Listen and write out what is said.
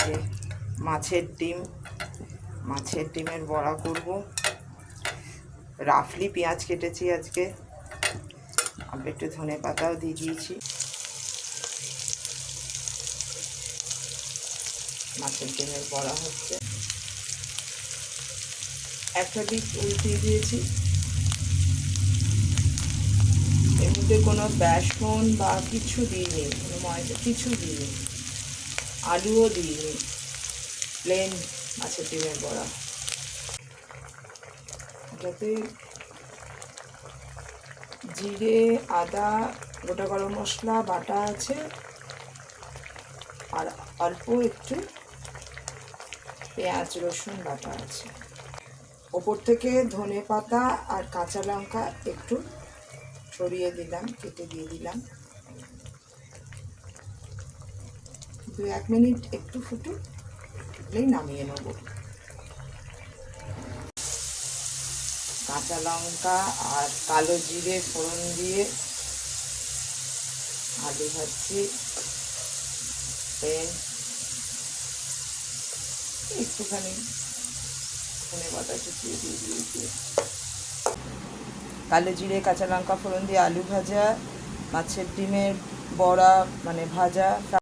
যে মাছের ডিমের বড়া করব। রাফলি পেঁয়াজ কেটেছি আজকে, আবার একটু ধনে পাতাও দিয়ে দিয়েছি। মাছের ডিমের বড়া হচ্ছে। একটা দিক উল্টিয়ে দিয়েছি। এর মধ্যে কোনো বেসন বা কিছু দিইনি, কোনো ময়দা কিছু দিইনি, আলুও দিইনি, প্লেন মাছের ডিমের বড়া। এটাতে জিরে, আদা, গোটা গরম মশলা বাটা আছে, আর অল্প একটু পেঁয়াজ রসুন বাটা আছে। ওপর থেকে ধনে পাতা আর কাঁচা লঙ্কা একটু ছড়িয়ে দিলাম, কেটে দিয়ে দিলাম। 2-1 মিনিট একটু ফুটলেই নামিয়ে নেব। কাঁচা লঙ্কা আর কালো জিরে ফোড়ন দিয়ে আলু ভাজছি। একটুখানি ধনে পাতা কুচিয়ে দিয়ে দিয়েছি। কালো জিরে কাঁচা লঙ্কা ফোড়ন দিয়ে আলু ভাজা, মাছের ডিমের বড়া মানে ভাজা।